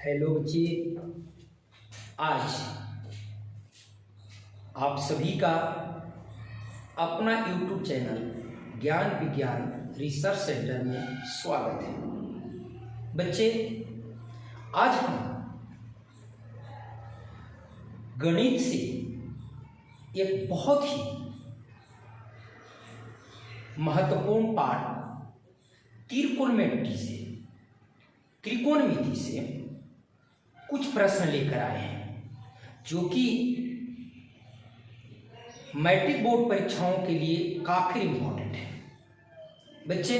Hello बच्चे, आज आप सभी का अपना YouTube चैनल ज्ञान विज्ञान रिसर्च सेंटर में स्वागत है। बच्चे, आज हम गणित से एक बहुत ही महत्वपूर्ण पाठ त्रिकोणमिति से कुछ प्रश्न लेकर आए हैं, जो कि मैट्रिक बोर्ड परीक्षाओं के लिए काफी इम्पोर्टेंट है। बच्चे,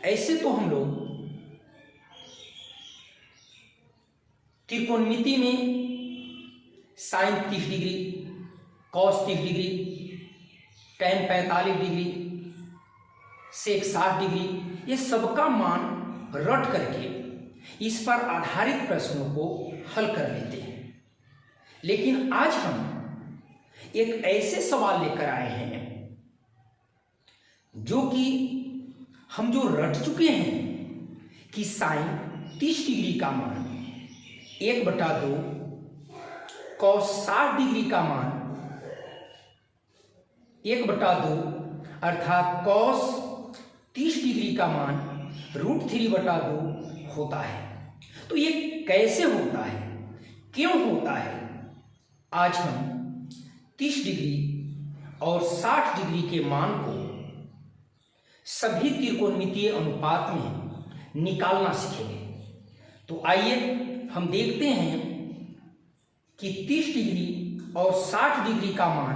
ऐसे तो हम लोग त्रिकोणमिति में sine 30 degree, cos 30 degree, tan 45 degree, sec 60 degree, ये सबका मान रट करके इस पर आधारित प्रश्नों को हल कर लेते हैं। लेकिन आज हम एक ऐसे सवाल लेकर आए हैं जो कि हम जो रट चुके हैं कि साइन 30 डिग्री का मान 1/2, कॉस 60 डिग्री का मान 1/2, अर्थात कॉस 30 डिग्री का मान √3/2 होता है। तो ये कैसे होता है, क्यों होता है, आज हम 30 डिग्री और 60 डिग्री के मान को सभी त्रिकोणमितीय अनुपात में निकालना सीखेंगे। तो आइए हम देखते हैं कि 30 डिग्री और 60 डिग्री का मान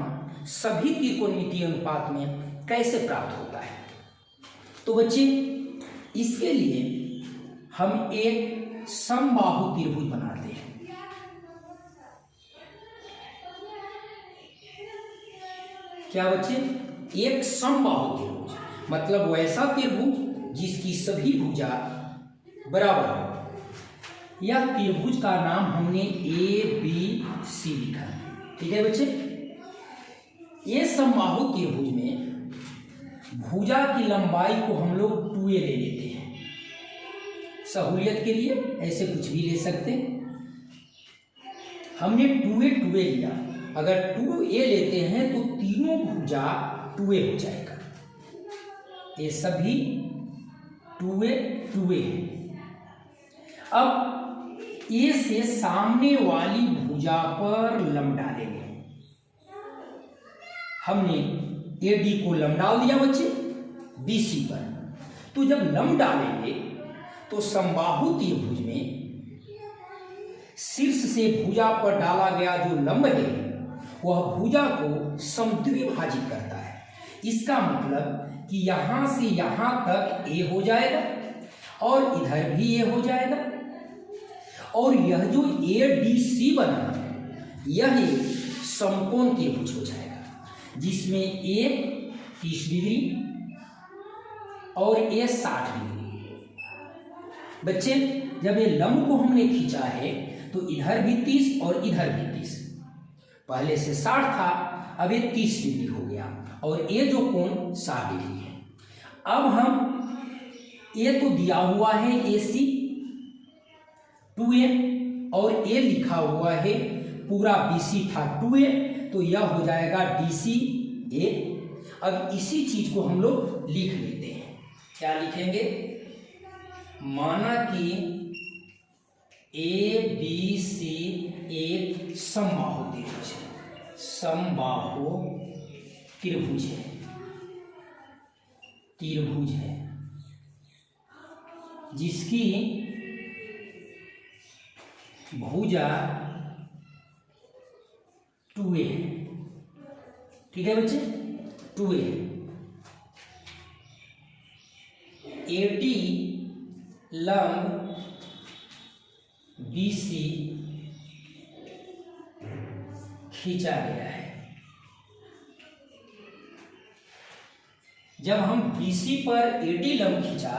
सभी त्रिकोणमितीय अनुपात में कैसे प्राप्त होता है। तो बच्चे, इसके लिए हम एक समबाहु त्रिभुज बनाते हैं। क्या बच्चे? एक समबाहु त्रिभुज मतलब वैसा त्रिभुज जिसकी सभी भुजा बराबर हो। यह त्रिभुज का नाम हमने ABC लिखा है। ठीक है बच्चे, ये समबाहु त्रिभुज में भुजा की लंबाई को हम लोग 2a ले लेते हैं। सहूलियत के लिए ऐसे कुछ भी ले सकते हैं। हमने 2a लिया। अगर 2a लेते हैं तो तीनों भुजा 2a हो जाएगा। ये सभी 2a है। अब a से सामने वाली भुजा पर लंब डालेंगे। हमने AD को लंब डाल दिया बच्चे BC पर। तो जब लंब डालेंगे तो समबाहु त्रिभुज में शीर्ष से भुजा पर डाला गया जो लंब है वह भुजा को समद्विभाजित करता है। इसका मतलब कि यहां से यहां तक A हो जाएगा और इधर भी A हो जाएगा, और यह जो ADC बना यह एक समकोण त्रिभुज हो जाएगा, जिसमें A 30 डिग्री और A 60 डिग्री। बच्चे, जब ये लंब को हमने खींचा है तो इधर भी 30 और इधर भी 30। पहले से 60 था, अब ये 30 डिग्री हो गया, और ये जो कोण 60 डिग्री है। अब हम ये तो दिया हुआ है AC 2a, और ये लिखा हुआ है पूरा BC था 2a, तो यह हो जाएगा DCA। अब इसी चीज को हम लोग लिख लेते हैं। क्या लिखेंगे? माना कि ABC एक समबाहु त्रिभुज है। समबाहु त्रिभुज है जिसकी भुजा 2a है। ठीक है बच्चे, 2a। AD लंब BC खींचा गया है। जब हम BC पर AD लंब खींचा,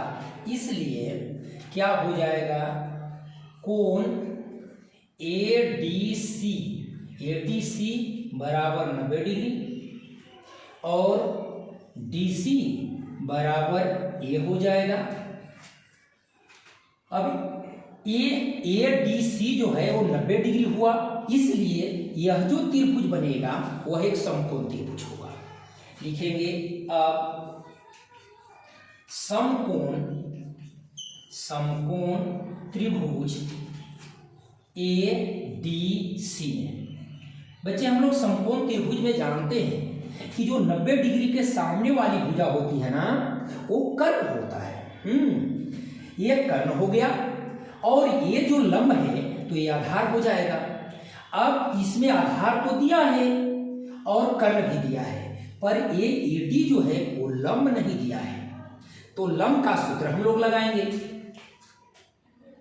इसलिए क्या हो जाएगा, कोण ADC बराबर 90 डिग्री और DC बराबर A हो जाएगा। अब ADC जो है वो 90 डिग्री हुआ, इसलिए यह जो त्रिभुज बनेगा वह एक समकोण त्रिभुज होगा। लिखेंगे अब समकोण त्रिभुज ADC में। बच्चे हम लोग समकोण त्रिभुज में जानते हैं कि जो 90 डिग्री के सामने वाली भुजा होती है ना, वो कर्ण होता है। ये कर्ण हो गया, और ये जो लंब है तो ये आधार हो जाएगा। अब इसमें आधार तो दिया है और कर्ण भी दिया है, पर ये AD जो है वो लंब नहीं दिया है, तो लंब का सूत्र हम लोग लगाएंगे।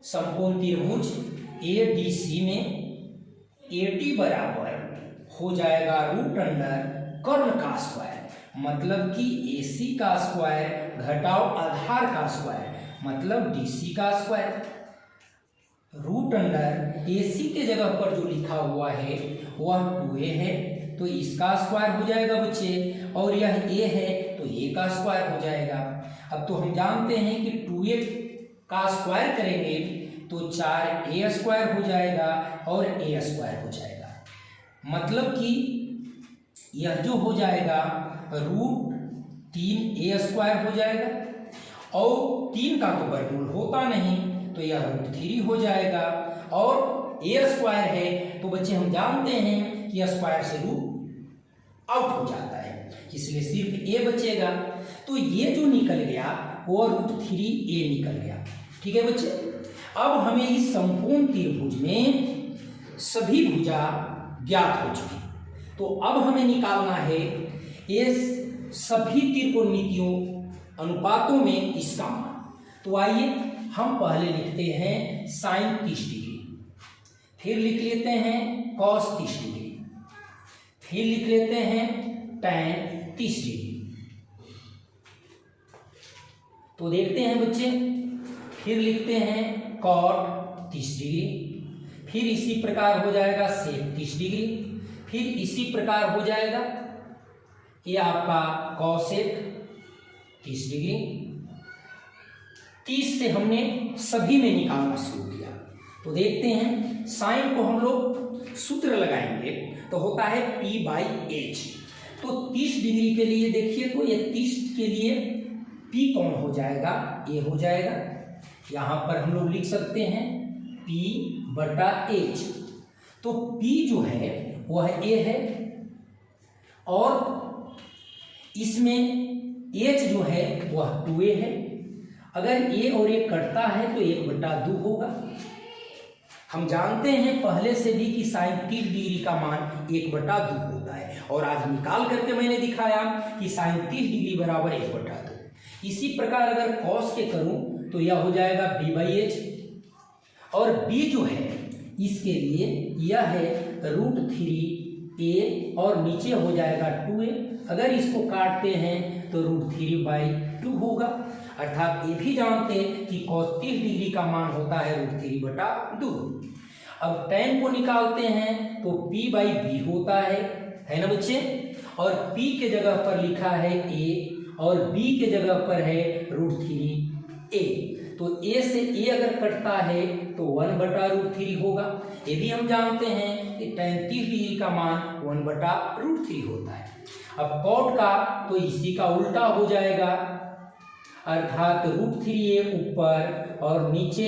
समकोण त्रिभुज ADC में AD बराबर हो जाएगा √अंडर कर्ण का स्क्वायर, मतलब कि AC का स्क्वायर घटाओ आधार का स्क्वायर, मतलब DC का स्क्वायर। √अंडर AC के जगह पर जो लिखा हुआ है वह 2A है, तो इसका स्क्वायर हो जाएगा बच्चे, और यह A है तो A का स्क्वायर हो जाएगा। अब तो हम जानते हैं कि 2A का स्क्वायर करेंगे तो 4A स्क्वायर हो जाएगा और A स्क्वायर हो जाएगा, मतलब कि यह जो हो जाएगा √3A स्क्वायर हो जाएगा, और 3 का तो वर्गमूल होता नहीं तो यह √3 हो जाएगा, और A स्क्वायर है तो बच्चे हम जानते हैं कि स्क्वायर से रूट आउट हो जाता है, इसलिए सिर्फ A बचेगा। तो ये जो निकल गया वो √3A निकल गया। ठीक है बच्चे, अब हमें इस समकोण त्रिभुज में सभी भुजा ज्ञात हो चुकी, तो अब हमें निकालना है इस सभी त्रिकोणमितियों अनुपातों में इसका मान। तो आइए हम पहले लिखते हैं sin 30 डिग्री, फिर लिख लेते हैं cos 30 डिग्री, फिर लिख लेते हैं tan 30 डिग्री। तो देखते हैं बच्चे, फिर लिखते हैं cot 30 डिग्री, फिर इसी प्रकार हो जाएगा sec 30 डिग्री, फिर इसी प्रकार हो जाएगा ये आपका cosec 30 डिग्री। 30 से हमने सभी में निकालना शुरू किया, तो देखते हैं साइन को हम लोग सूत्र लगाएंगे तो होता है P/H। तो 30 डिग्री के लिए देखिए, तो ये 30 के लिए P कौन हो जाएगा, A हो जाएगा। यहाँ पर हम लोग लिख सकते हैं P/H, तो P जो है वह A है, और इसमें H जो है वह 2A है। अगर A और A कटता है तो 1/2 होगा। हम जानते हैं पहले से भी कि sin 30 डिग्री का मान 1/2 होता है, और आज निकाल करके मैंने दिखाया कि sin 30 डिग्री बराबर 1/2। इसी प्रकार अगर cos के करूं तो यह हो जाएगा B/H, और B जो है इसके लिए यह है √3A, और नीचे हो जाएगा 2A। अगर इसको काटते हैं तो √3/2 होगा, अर्थात ये भी जानते हैं कि cos 30 डिग्री का मान होता है √3/2। अब tan को निकालते हैं तो P/B होता है ना बच्चे, और P के जगह पर लिखा है A और B के जगह पर है √3A। तो A से A अगर कटता है तो 1/√3 होगा। ये भी हम जानते हैं कि tan 30 डिग्री का मान 1/√3 होता है। अब cot का तो इसी का उल्टा हो जाएगा, अर्थात √3A ऊपर और नीचे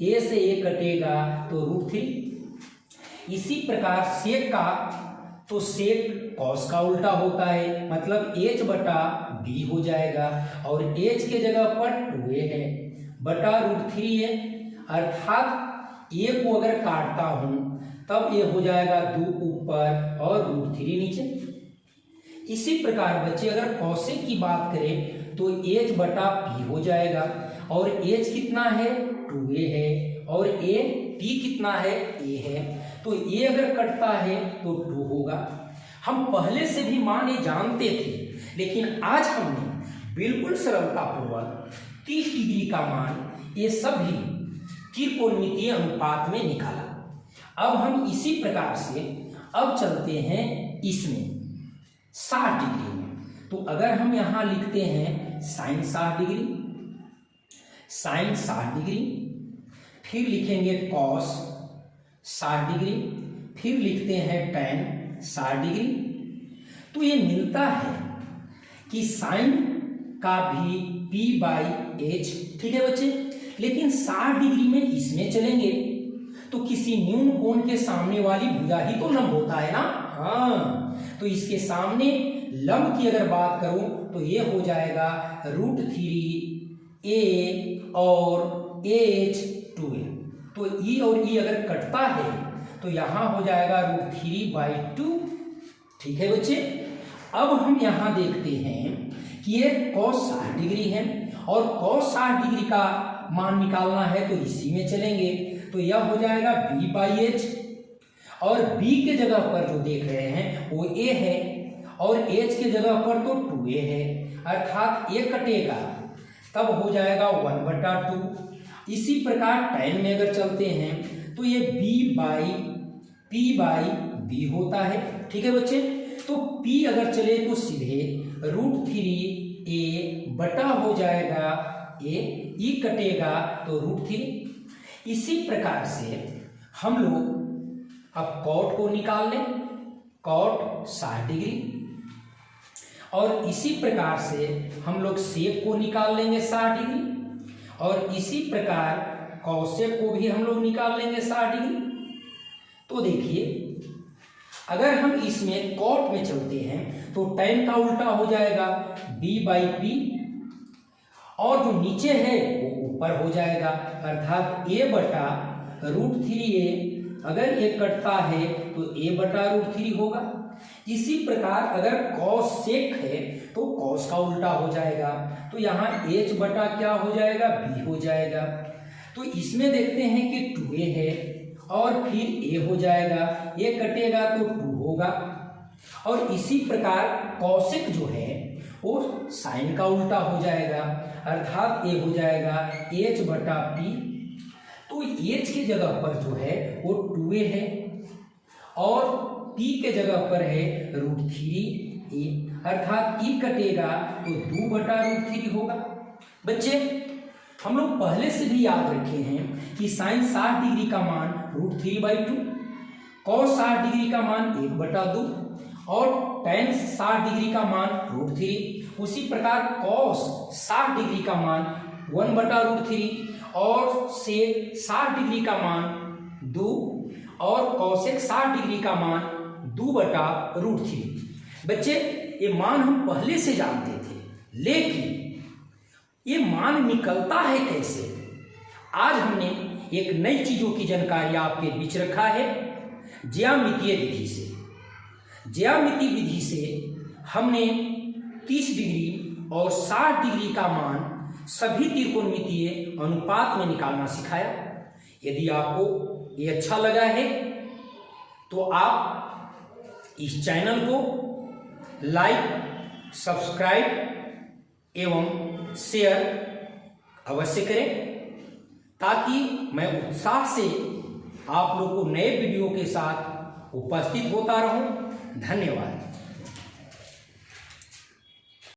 A से A कटेगा तो √3। इसी प्रकार sec का तो sec cos का उल्टा होता है, मतलब H/B हो जाएगा, और H के जगह पर 2A है बटा √3A, अर्थात A को अगर काटता हूं तब ये हो जाएगा 2 ऊपर और √3 नीचे। इसी प्रकार बच्चे अगर cosec की बात करें तो H/P हो जाएगा, और H कितना है 2A है, और P कितना है A है, तो A अगर कटता है तो 2 होगा। हम पहले से भी मान ये जानते थे, लेकिन आज हमने बिल्कुल सरलतापूर्वक 30 डिग्री का मान ये सभी त्रिकोणमितीय अनुपात में निकाला। अब हम इसी प्रकार से अब चलते हैं इसमें 60 डिग्री में। तो अगर हम यहाँ लिखते हैं sin 60 डिग्री, फिर लिखेंगे कॉस 60 डिग्री, फिर लिखते हैं tan 60 डिग्री। तो ये मिलता है कि साइन का भी p/h, ठीक है बच्चे। लेकिन 60 डिग्री में इसमें चलेंगे तो किसी न्यून कोण के सामने वाली भुजा ही तो लंब होता है ना। हाँ, तो इसके सामने लंब की अगर बात करूं तो ये हो जाएगा √3a और ah 2a। तो e और e अगर कटता है तो यहां हो जाएगा √3/2, ठीक है बच्चे। अब हम यहां देखते हैं कि ये cos 60 डिग्री है और cos 60 डिग्री का मान निकालना है तो इसी में चलेंगे। तो यह हो जाएगा b/h और b के जगह पर जो देख रहे हैं वो a है और h के जगह पर तो 2a है, अर्थात a कटेगा तब हो जाएगा 1/2। इसी प्रकार tan में अगर चलते हैं तो ये b/p/b होता है, ठीक है बच्चे। तो p अगर चले तो सीधे √3a बटा हो जाएगा a, e कटेगा तो √3। इसी प्रकार से हम लोग अब कॉट को निकाल लें, कॉट 60 डिग्री, और इसी प्रकार से हम लोग सेक को निकाल लेंगे 60 डिग्री, और इसी प्रकार कॉसेक को भी हम लोग निकाल लेंगे 60 डिग्री। तो देखिए अगर हम इसमें कॉट में चलते हैं तो tan का उल्टा हो जाएगा b/p और जो नीचे है वो ऊपर हो जाएगा, अर्थात a बटा √3a। अगर ये कटता है तो a बटा √3 होगा। इसी प्रकार अगर cos सेक है तो cos का उल्टा हो जाएगा, तो यहाँ h बटा क्या हो जाएगा, b हो जाएगा। तो इसमें देखते हैं कि 2a है और फिर a हो जाएगा, a कटेगा तो 2 होगा। और इसी प्रकार cosec जो है वो साइन का उल्टा हो जाएगा, अर्थात a हो जाएगा h बटा p। तो h के जगह पर जो है वो 2a है और p के जगह पर है √3a, अर्थात e कटेगा तो 2 बटा √3 होगा। बच्चे हम लोग पहले से भी याद रखे हैं कि साइन 60 डिग्री का मान √3/2, cos 60 डिग्री का मान 1/2 और tan 60 डिग्री का मान √3। उसी प्रकार cos 60 डिग्री का मान 1/√3 और sec 60 डिग्री का मान 2 और cosec 60 डिग्री का मान 2/√3। बच्चे ये मान हम पहले से जानते थे, लेकिन ये मान निकलता है कैसे, आज हमने एक नई चीजों की जानकारी आपके बीच रखा है ज्यामितीय विधि से। ज्यामितीय विधि से हमने 30 डिग्री और 60 डिग्री का मान सभी त्रिकोणमितीय अनुपात में निकालना सिखाया। यदि आपको ये अच्छा लगा है तो आप इस चैनल को लाइक, सब्सक्राइब एवं शेयर अवश्य करें, ताकि मैं उत्साह से आप लोग को नए वीडियो के साथ उपस्थित होता रहूं। धन्यवाद।